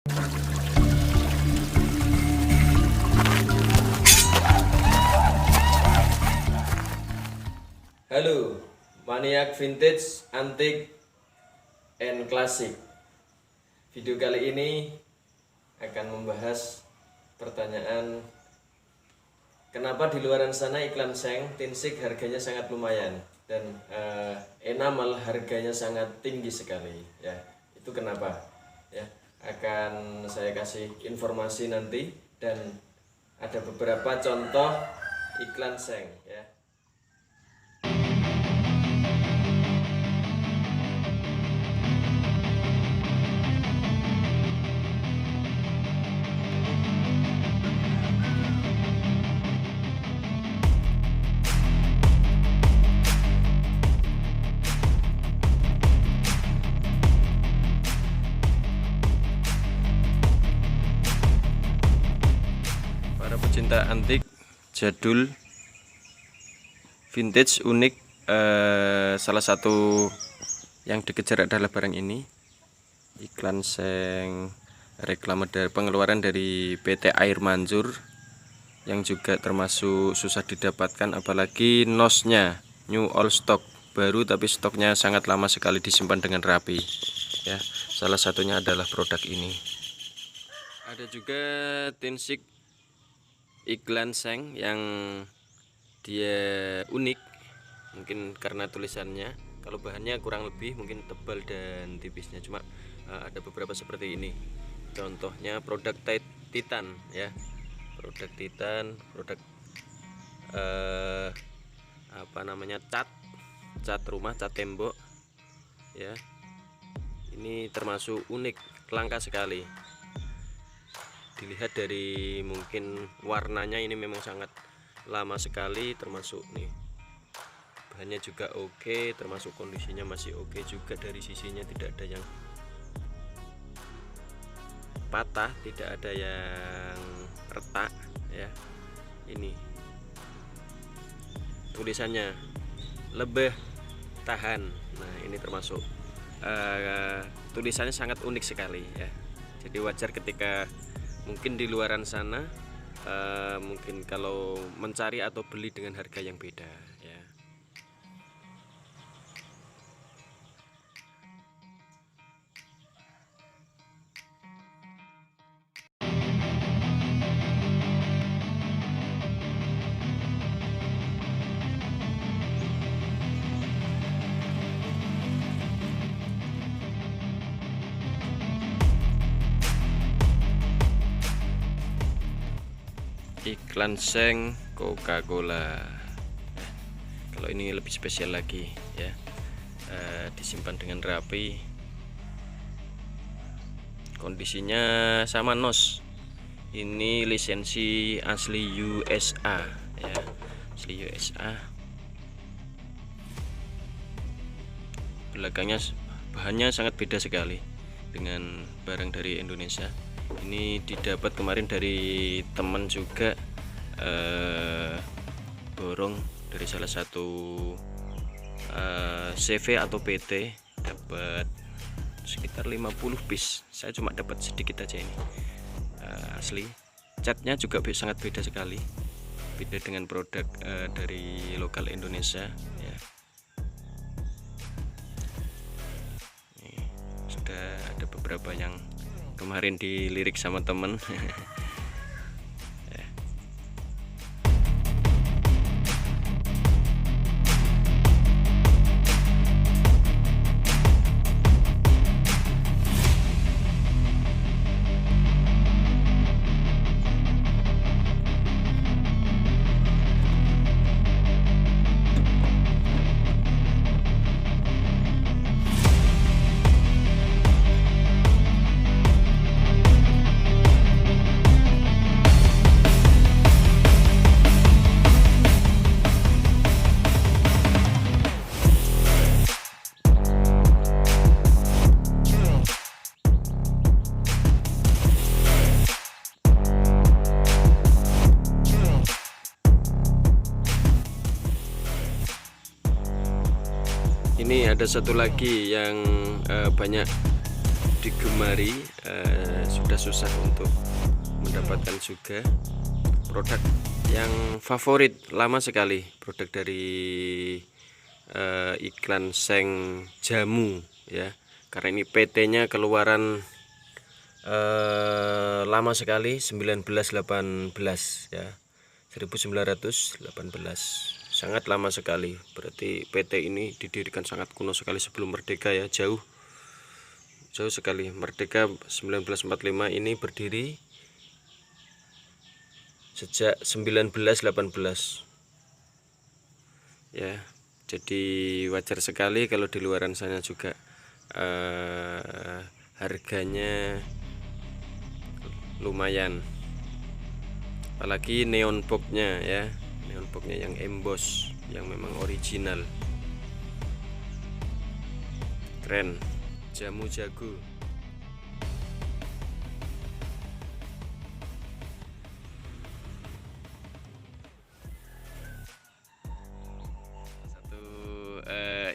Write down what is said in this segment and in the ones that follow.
Halo, maniak vintage, antik, and klasik. Video kali ini akan membahas pertanyaan kenapa di luaran sana iklan seng tinsik harganya sangat lumayan dan enamel harganya sangat tinggi sekali. Ya, itu kenapa? Ya, akan saya kasih informasi nanti dan ada beberapa contoh iklan seng. Ya. Para pecinta antik, jadul, vintage, unik, salah satu yang dikejar adalah barang ini, iklan seng reklame dari pengeluaran dari PT Air Mancur yang juga termasuk susah didapatkan, apalagi nosnya new all stock, baru tapi stoknya sangat lama sekali disimpan dengan rapi. Ya, salah satunya adalah produk ini. Ada juga tinsik iklan seng yang dia unik, mungkin karena tulisannya, kalau bahannya kurang lebih mungkin tebal dan tipisnya, cuma ada beberapa seperti ini. Contohnya produk Titan, ya, produk Titan, produk cat rumah, cat tembok, ya. Ini termasuk unik, langka sekali. Dilihat dari mungkin warnanya, ini memang sangat lama sekali, termasuk nih bahannya juga oke, termasuk kondisinya masih oke juga. Dari sisinya tidak ada yang patah, tidak ada yang retak, ya. Ini tulisannya lebih tahan. Nah, ini termasuk tulisannya sangat unik sekali, ya. Jadi wajar ketika mungkin di luaran sana mungkin kalau mencari atau beli dengan harga yang beda, ya. Iklan seng Coca-Cola. Kalau ini lebih spesial lagi, ya. Disimpan dengan rapi, kondisinya sama nos. Ini lisensi asli USA, ya, asli USA. Belakangnya bahannya sangat beda sekali dengan barang dari Indonesia. Ini didapat kemarin dari teman juga, borong dari salah satu CV atau PT, dapat sekitar 50 piece. Saya cuma dapat sedikit aja ini. Asli, catnya juga sangat beda sekali, beda dengan produk dari lokal Indonesia, ya. Nih, sudah ada beberapa yang kemarin dilirik sama temen. Ini ada satu lagi yang banyak digemari, sudah susah untuk mendapatkan juga produk yang favorit. Lama sekali produk dari iklan Seng Jamu ya, karena ini PT-nya keluaran lama sekali, 1918 ya, 1918, sangat lama sekali. Berarti PT ini didirikan sangat kuno sekali, sebelum merdeka ya, jauh sekali. Merdeka 1945, ini berdiri sejak 1918 ya. Jadi wajar sekali kalau di luaran sana juga harganya lumayan, apalagi neon boxnya ya, neon boxnya yang emboss, yang memang original, keren. Jamu jago.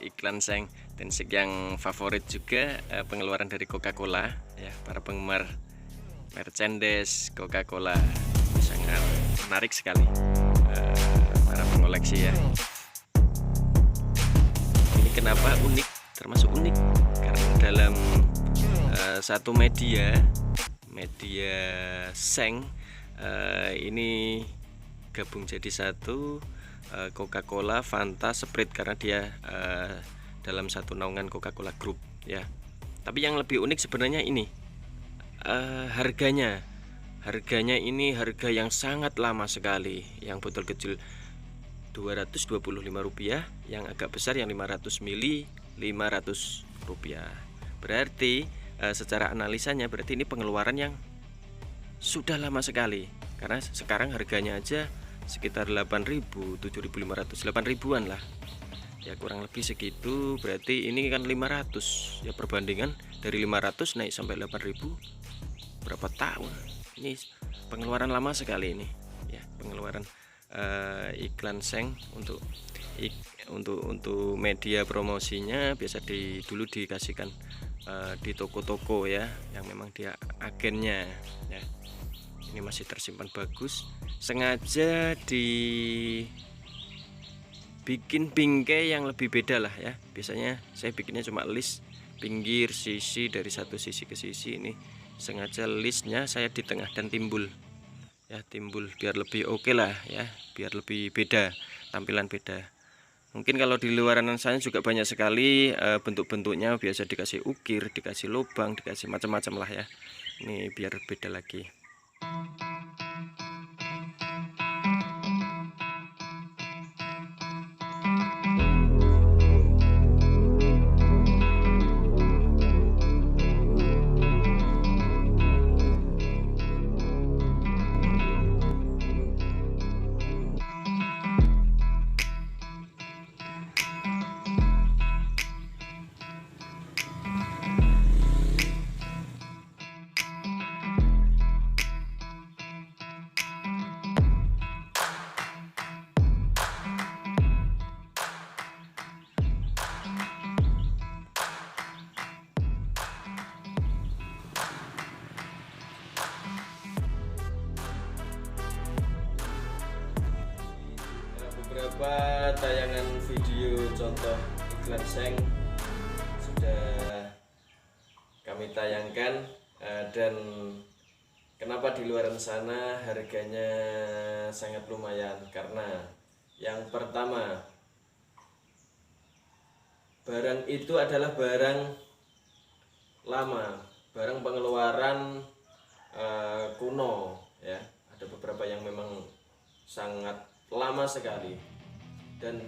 Iklan Seng Tensik yang favorit juga, pengeluaran dari Coca-Cola ya. Para penggemar merchandise Coca-Cola sangat menarik sekali, para pengoleksi ya. Ini kenapa unik, termasuk unik karena dalam satu media Seng ini gabung jadi satu, Coca-Cola, Fanta, Sprite, karena dia dalam satu naungan Coca-Cola Group ya. Tapi yang lebih unik sebenarnya ini harganya ini harga yang sangat lama sekali. Yang botol kecil Rp225, yang agak besar yang 500 ml Rp500. Berarti secara analisanya berarti ini pengeluaran yang sudah lama sekali, karena sekarang harganya aja sekitar 8.000, 7.500, 8.000-an lah ya, kurang lebih segitu. Berarti ini kan 500 ya, perbandingan dari 500 naik sampai 8.000 berapa tahun. Ini pengeluaran lama sekali ini ya, pengeluaran iklan Seng untuk media promosinya. Biasa dulu dikasihkan di toko-toko ya, yang memang dia agennya ya. Ini masih tersimpan bagus, sengaja dibikin bingkai yang lebih beda lah ya. Biasanya saya bikinnya cuma list pinggir, sisi, dari satu sisi ke sisi. Ini sengaja listnya saya di tengah dan timbul ya, timbul biar lebih oke lah ya, biar lebih beda, tampilan beda. Mungkin kalau di luaran sana juga banyak sekali bentuk-bentuknya, biasa dikasih ukir, dikasih lubang, dikasih macam-macam lah ya. Ini biar beda lagi. Beberapa tayangan video contoh iklan Seng sudah kami tayangkan, dan kenapa di luaran sana harganya sangat lumayan, karena yang pertama, barang itu adalah barang lama, barang pengeluaran kuno ya. Ada beberapa yang memang sangat lama sekali, dan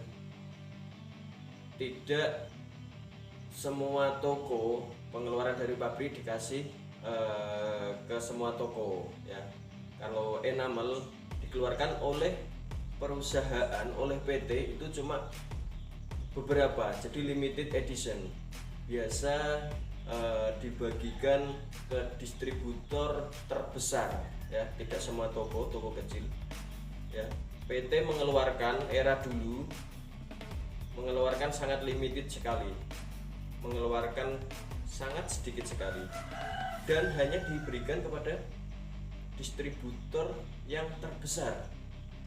tidak semua toko pengeluaran dari pabrik dikasih ke semua toko ya. Kalau enamel dikeluarkan oleh perusahaan, oleh PT, itu cuma beberapa, jadi limited edition, biasa dibagikan ke distributor terbesar ya, tidak semua toko kecil ya. PT mengeluarkan, era dulu mengeluarkan sangat limited sekali, mengeluarkan sangat sedikit sekali dan hanya diberikan kepada distributor yang terbesar.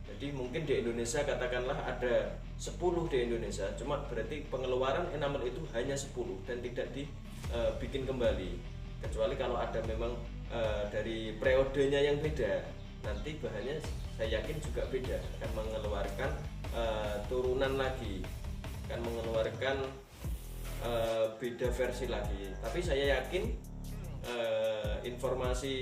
Jadi mungkin di Indonesia katakanlah ada 10 di Indonesia, cuma berarti pengeluaran enamel itu hanya 10 dan tidak dibikin kembali, kecuali kalau ada memang dari periodenya yang beda, nanti bahannya saya yakin juga beda, akan mengeluarkan turunan lagi, akan mengeluarkan beda versi lagi. Tapi saya yakin informasi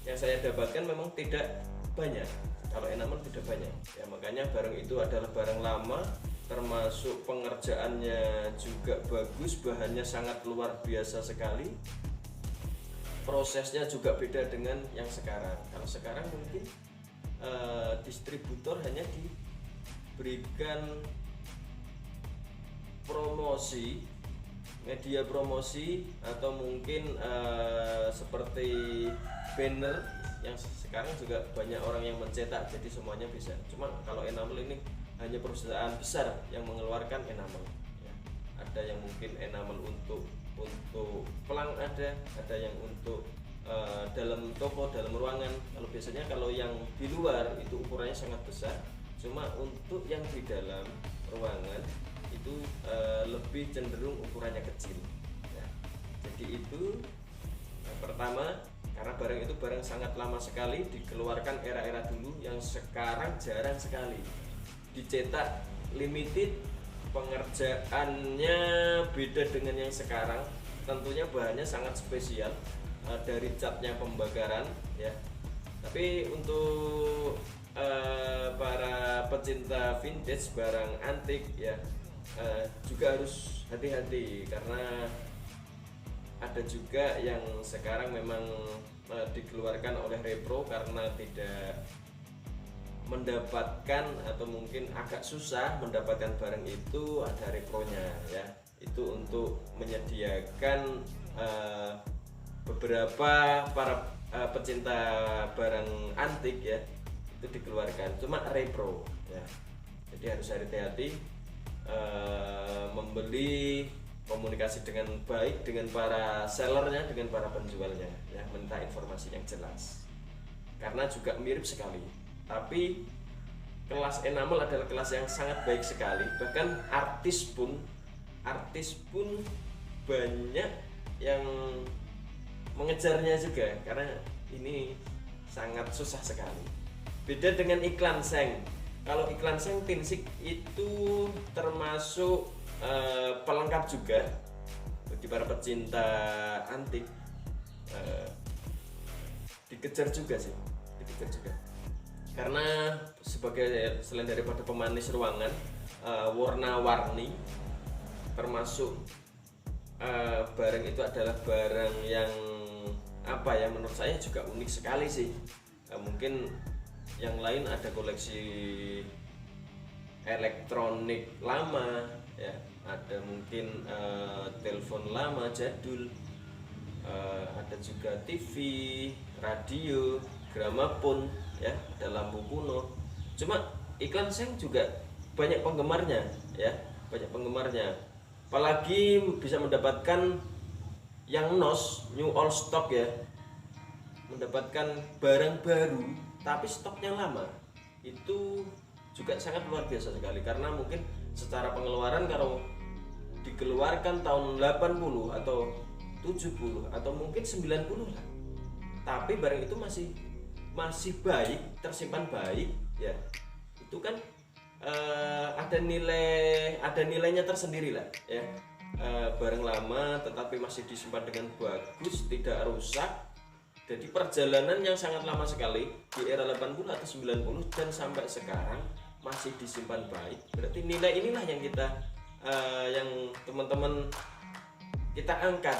yang saya dapatkan memang tidak banyak. Kalau enamel tidak banyak ya, makanya barang itu adalah barang lama, termasuk pengerjaannya juga bagus, bahannya sangat luar biasa sekali, prosesnya juga beda dengan yang sekarang. Kalau sekarang mungkin distributor hanya diberikan promosi, media promosi, atau mungkin seperti banner yang sekarang juga banyak orang yang mencetak, jadi semuanya bisa. Cuma kalau enamel ini hanya perusahaan besar yang mengeluarkan enamel ya. Ada yang mungkin enamel untuk pelang, ada yang untuk dalam toko, dalam ruangan. Kalau biasanya kalau yang di luar itu ukurannya sangat besar, cuma untuk yang di dalam ruangan itu lebih cenderung ukurannya kecil ya. Jadi itu yang pertama, karena barang itu barang sangat lama sekali, dikeluarkan era-era dulu yang sekarang jarang sekali dicetak, limited, pengerjaannya beda dengan yang sekarang. Tentunya bahannya sangat spesial, dari catnya pembakaran ya. Tapi untuk para pecinta vintage, barang antik ya, juga harus hati-hati, karena ada juga yang sekarang memang dikeluarkan oleh repro karena tidak mendapatkan atau mungkin agak susah mendapatkan barang itu, ada repronya ya. Itu untuk menyediakan beberapa para pecinta barang antik ya, itu dikeluarkan cuma repro ya. Jadi harus hati-hati membeli, komunikasi dengan baik dengan para sellernya, dengan para penjualnya ya, minta informasi yang jelas, karena juga mirip sekali. Tapi kelas enamel adalah kelas yang sangat baik sekali, bahkan artis pun banyak yang mengejarnya juga, karena ini sangat susah sekali. Beda dengan iklan seng. Kalau iklan seng tinsik itu termasuk pelengkap juga bagi para pecinta antik, dikejar juga sih, karena sebagai selain daripada pemanis ruangan, warna-warni, termasuk barang itu adalah barang yang apa ya, menurut saya juga unik sekali sih. Mungkin yang lain ada koleksi elektronik lama ya, ada mungkin telepon lama jadul, ada juga TV, radio, gramafon ya, ada lampu kuno. Cuma iklan seng juga banyak penggemarnya ya, apalagi bisa mendapatkan yang new all stock ya, mendapatkan barang baru tapi stoknya lama, itu juga sangat luar biasa sekali. Karena mungkin secara pengeluaran kalau dikeluarkan tahun 80 atau 70 atau mungkin 90 lah, tapi barang itu masih baik, tersimpan baik ya, itu kan ada nilainya tersendiri lah ya. Barang lama tetapi masih disimpan dengan bagus, tidak rusak. Jadi perjalanan yang sangat lama sekali di era 80 atau 90 dan sampai sekarang masih disimpan baik. Berarti nilai inilah yang yang teman-teman kita angkat.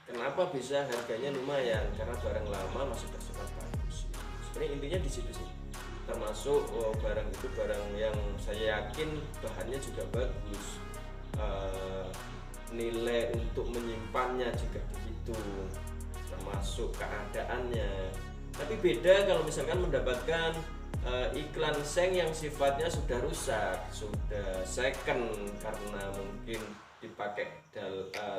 Kenapa bisa harganya lumayan? Karena barang lama masih tersimpan bagus. Sebenarnya intinya di situ sih. Termasuk barang itu barang yang saya yakin bahannya juga bagus. Nilai untuk menyimpannya juga begitu, termasuk keadaannya. Tapi beda kalau misalkan mendapatkan iklan seng yang sifatnya sudah rusak, sudah second, karena mungkin dipakai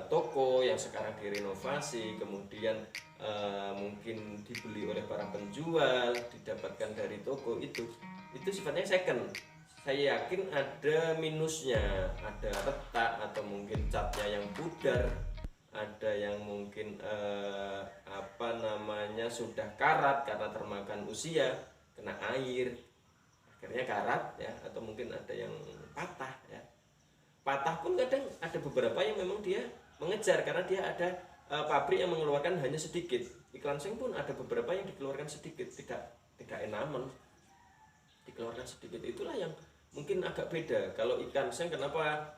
toko yang sekarang direnovasi, kemudian mungkin dibeli oleh para penjual, didapatkan dari toko, itu sifatnya second. Saya yakin ada minusnya, ada retak atau mungkin catnya yang pudar, ada yang mungkin sudah karat karena termakan usia, kena air akhirnya karat ya, atau mungkin ada yang patah ya. Patah pun kadang ada beberapa yang memang dia mengejar karena dia ada pabrik yang mengeluarkan hanya sedikit. Iklan seng pun ada beberapa yang dikeluarkan sedikit, tidak enamel, dikeluarkan sedikit. Itulah yang mungkin agak beda. Kalau ikan seng kenapa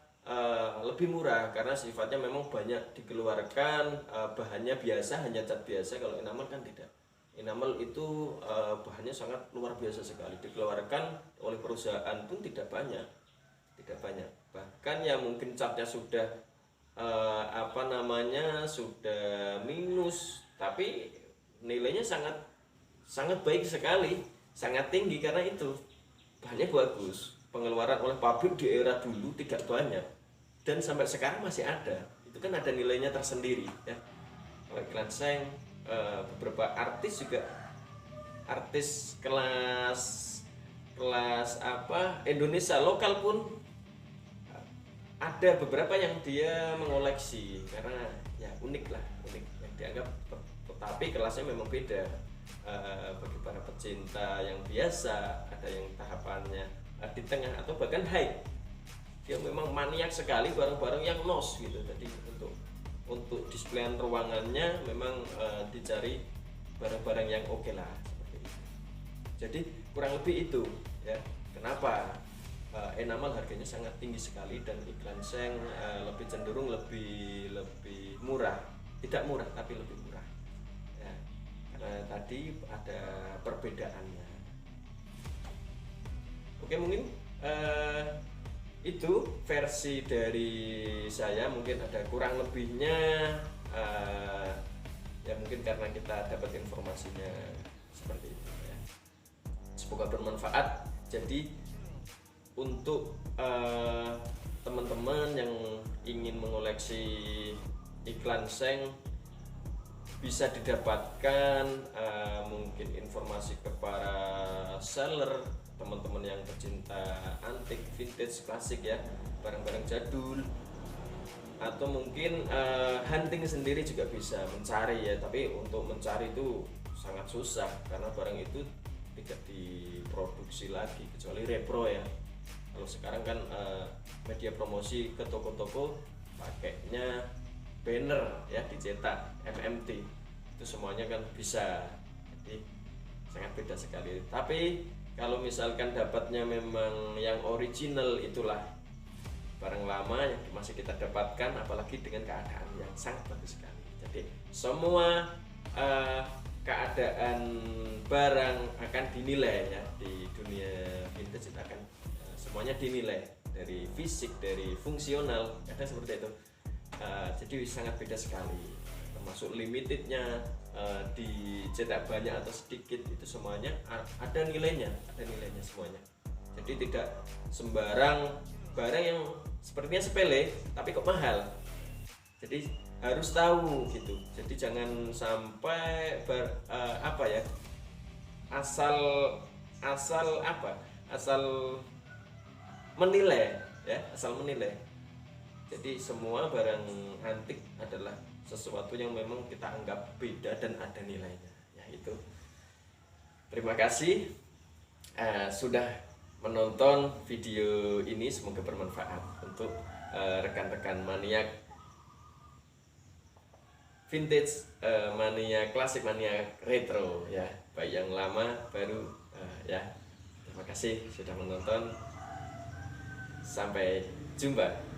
lebih murah, karena sifatnya memang banyak dikeluarkan, bahannya biasa, hanya cat biasa. Kalau enamel kan tidak. Enamel itu bahannya sangat luar biasa sekali, dikeluarkan oleh perusahaan pun tidak banyak, bahkan yang mungkin catnya sudah sudah minus, tapi nilainya sangat baik sekali, sangat tinggi, karena itu bahannya bagus, pengeluaran oleh pabrik di era dulu tidak banyak dan sampai sekarang masih ada. Itu kan ada nilainya tersendiri ya. Kalau iklan seng, beberapa artis juga, artis kelas Indonesia lokal pun ada beberapa yang dia mengoleksi karena ya unik yang dianggap, tetapi kelasnya memang beda. Bagi para pecinta yang biasa, ada yang tahapannya di tengah atau bahkan high, dia memang maniak sekali barang-barang yang nos gitu. Jadi untuk displayan ruangannya memang dicari barang-barang yang oke lah, seperti itu. Jadi kurang lebih itu ya, kenapa enamel harganya sangat tinggi sekali dan iklan seng lebih cenderung lebih murah, tidak murah tapi lebih murah ya, karena tadi ada perbedaannya. Oke, mungkin itu versi dari saya, mungkin ada kurang lebihnya ya, mungkin karena kita dapat informasinya seperti itu ya. Semoga bermanfaat. Jadi untuk teman-teman yang ingin mengoleksi iklan seng, bisa didapatkan mungkin informasi ke para seller, teman-teman yang pecinta antik, vintage, klasik ya, barang-barang jadul, atau mungkin hunting sendiri juga bisa mencari ya. Tapi untuk mencari itu sangat susah karena barang itu tidak diproduksi lagi kecuali repro ya. Kalau sekarang kan media promosi ke toko-toko pakainya banner ya, dicetak FMT, itu semuanya kan bisa. Jadi sangat beda sekali. Tapi kalau misalkan dapatnya memang yang original, itulah barang lama yang masih kita dapatkan, apalagi dengan keadaan yang sangat bagus sekali. Jadi semua keadaan barang akan dinilai ya di dunia vintage, itu akan semuanya dinilai dari fisik, dari fungsional, kadang seperti itu. Jadi sangat beda sekali, termasuk limitednya, dicetak banyak atau sedikit, itu semuanya ada nilainya semuanya. Jadi tidak sembarang barang yang sepertinya sepele tapi kok mahal, jadi harus tahu gitu. Jadi jangan sampai asal menilai ya, asal menilai. Jadi semua barang antik adalah sesuatu yang memang kita anggap beda dan ada nilainya ya. Itu terima kasih sudah menonton video ini, semoga bermanfaat untuk rekan-rekan maniak vintage, mania klasik, mania retro ya, baik yang lama baru ya. Terima kasih sudah menonton, sampai jumpa.